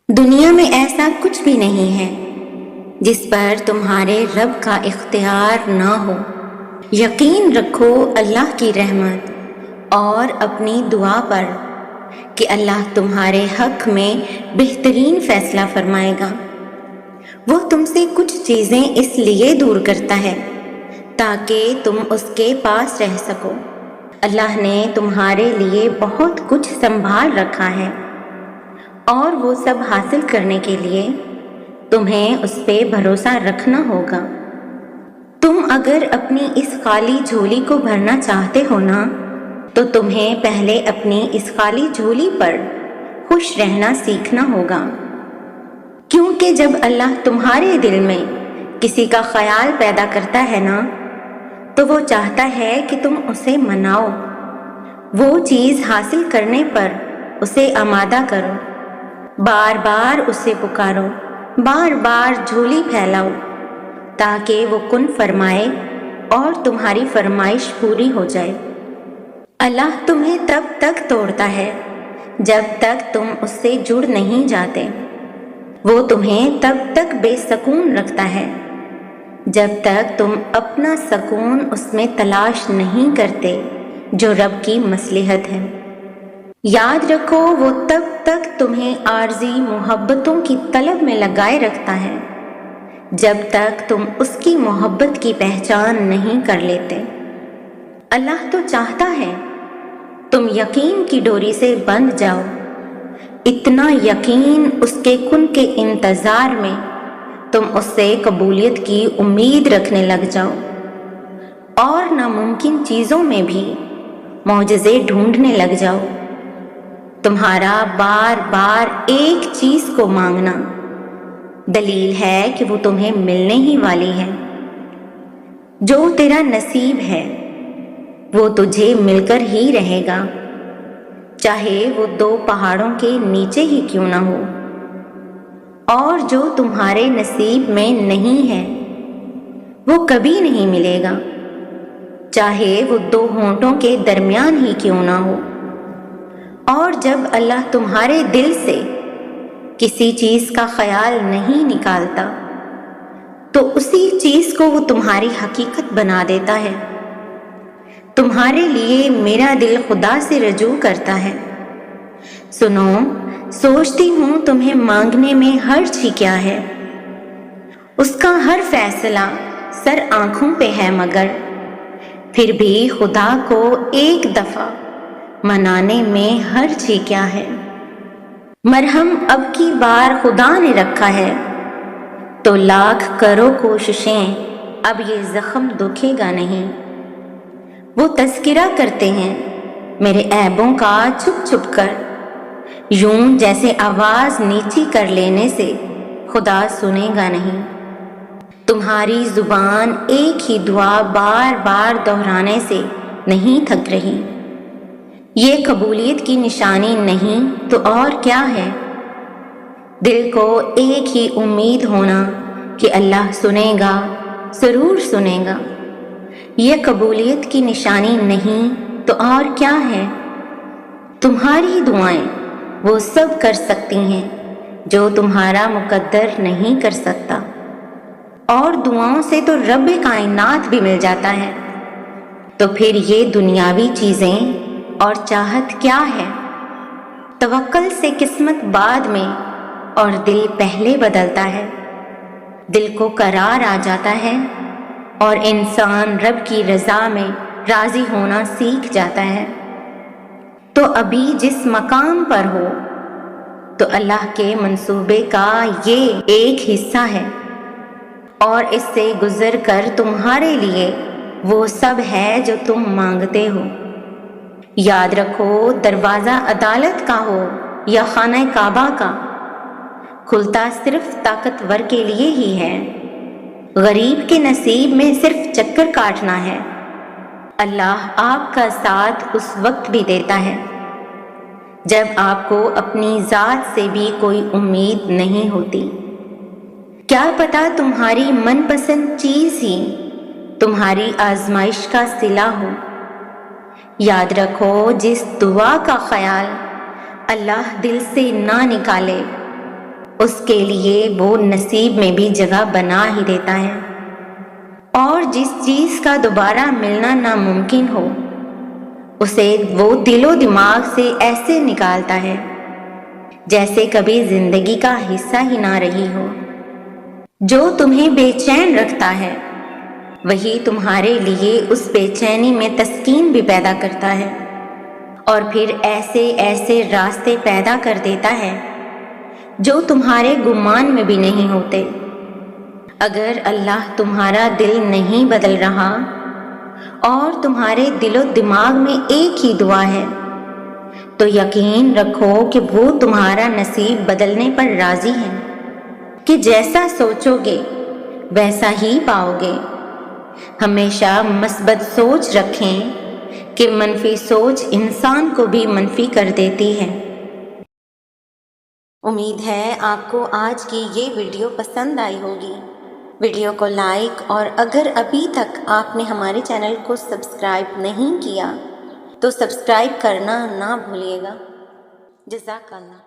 دنیا میں ایسا کچھ بھی نہیں ہے جس پر تمہارے رب کا اختیار نہ ہو۔ یقین رکھو اللہ کی رحمت اور اپنی دعا پر کہ اللہ تمہارے حق میں بہترین فیصلہ فرمائے گا۔ وہ تم سے کچھ چیزیں اس لیے دور کرتا ہے تاکہ تم اس کے پاس رہ سکو۔ اللہ نے تمہارے لیے بہت کچھ سنبھال رکھا ہے اور وہ سب حاصل کرنے کے لیے تمہیں اس پہ بھروسہ رکھنا ہوگا۔ تم اگر اپنی اس خالی جھولی کو بھرنا چاہتے ہو نا تو تمہیں پہلے اپنی اس خالی جھولی پر خوش رہنا سیکھنا ہوگا، کیونکہ جب اللہ تمہارے دل میں کسی کا خیال پیدا کرتا ہے نا تو وہ چاہتا ہے کہ تم اسے مناؤ، وہ چیز حاصل کرنے پر اسے آمادہ کرو، بار بار اسے پکارو، بار بار جھولی پھیلاؤ تاکہ وہ کن فرمائے اور تمہاری فرمائش پوری ہو جائے۔ اللہ تمہیں تب تک توڑتا ہے جب تک تم اس سے جڑ نہیں جاتے۔ وہ تمہیں تب تک بے سکون رکھتا ہے جب تک تم اپنا سکون اس میں تلاش نہیں کرتے جو رب کی مصلحت ہے۔ یاد رکھو وہ تب تک تمہیں عارضی محبتوں کی طلب میں لگائے رکھتا ہے جب تک تم اس کی محبت کی پہچان نہیں کر لیتے۔ اللہ تو چاہتا ہے تم یقین کی ڈوری سے بندھ جاؤ، اتنا یقین اس کے کن کے انتظار میں تم اس سے قبولیت کی امید رکھنے لگ جاؤ اور ناممکن چیزوں میں بھی معجزے ڈھونڈنے لگ جاؤ۔ تمہارا بار بار ایک چیز کو مانگنا دلیل ہے کہ وہ تمہیں ملنے ہی والی ہے۔ جو تیرا نصیب ہے وہ تجھے مل کر ہی رہے گا، چاہے وہ 2 پہاڑوں کے نیچے ہی کیوں نہ ہو۔ اور جو تمہارے نصیب میں نہیں ہے وہ کبھی نہیں ملے گا، چاہے وہ 2 ہونٹوں کے درمیان ہی کیوں نہ ہو۔ اور جب اللہ تمہارے دل سے کسی چیز کا خیال نہیں نکالتا تو اسی چیز کو وہ تمہاری حقیقت بنا دیتا ہے۔ تمہارے لیے میرا دل خدا سے رجوع کرتا ہے۔ سنو، سوچتی ہوں تمہیں مانگنے میں حرج ہی کیا ہے، اس کا ہر فیصلہ سر آنکھوں پہ ہے، مگر پھر بھی خدا کو ایک دفعہ منانے میں حرج ہی کیا ہے۔ مرہم اب کی بار خدا نے رکھا ہے تو لاکھ کرو کوششیں اب یہ زخم دکھے گا نہیں۔ وہ تذکرہ کرتے ہیں میرے عیبوں کا چھپ چھپ کر، یوں جیسے آواز نیچی کر لینے سے خدا سنے گا نہیں۔ تمہاری زبان ایک ہی دعا بار بار دہرانے سے نہیں تھک رہی۔ یہ قبولیت کی نشانی نہیں تو اور کیا ہے؟ دل کو ایک ہی امید ہونا کہ اللہ سنے گا، ضرور سنے گا۔ یہ قبولیت کی نشانی نہیں تو اور کیا ہے؟ تمہاری دعائیں وہ سب کر سکتی ہیں جو تمہارا مقدر نہیں کر سکتا، اور دعاؤں سے تو رب کائنات بھی مل جاتا ہے۔ تو پھر یہ دنیاوی چیزیں اور چاہت کیا ہے؟ توکل سے قسمت بعد میں اور دل پہلے بدلتا ہے۔ دل کو قرار آ جاتا ہے اور انسان رب کی رضا میں راضی ہونا سیکھ جاتا ہے۔ تو ابھی جس مقام پر ہو تو اللہ کے منصوبے کا یہ ایک حصہ ہے، اور اس سے گزر کر تمہارے لیے وہ سب ہے جو تم مانگتے ہو۔ یاد رکھو، دروازہ عدالت کا ہو یا خانہ کعبہ کا، کھلتا صرف طاقتور کے لیے ہی ہے۔ غریب کے نصیب میں صرف چکر کاٹنا ہے۔ اللہ آپ کا ساتھ اس وقت بھی دیتا ہے جب آپ کو اپنی ذات سے بھی کوئی امید نہیں ہوتی۔ کیا پتہ تمہاری من پسند چیز ہی تمہاری آزمائش کا صلہ ہو۔ یاد رکھو، جس دعا کا خیال اللہ دل سے نہ نکالے اس کے لیے وہ نصیب میں بھی جگہ بنا ہی دیتا ہے، اور جس چیز کا دوبارہ ملنا ناممکن ہو اسے وہ دل و دماغ سے ایسے نکالتا ہے جیسے کبھی زندگی کا حصہ ہی نہ رہی ہو۔ جو تمہیں بے چین رکھتا ہے وہی تمہارے لیے اس بے چینی میں تسکین بھی پیدا کرتا ہے، اور پھر ایسے ایسے راستے پیدا کر دیتا ہے جو تمہارے گمان میں بھی نہیں ہوتے۔ اگر اللہ تمہارا دل نہیں بدل رہا اور تمہارے دل و دماغ میں ایک ہی دعا ہے تو یقین رکھو کہ وہ تمہارا نصیب بدلنے پر راضی ہے، کہ جیسا سوچو گے ویسا ہی پاؤ گے۔ ہمیشہ مثبت سوچ رکھیں کہ منفی سوچ انسان کو بھی منفی کر دیتی ہے۔ امید ہے آپ کو آج کی یہ ویڈیو پسند آئی ہوگی۔ ویڈیو کو لائک، اور اگر ابھی تک آپ نے ہمارے چینل کو سبسکرائب نہیں کیا تو سبسکرائب کرنا نہ بھولیے گا۔ جزاک اللہ۔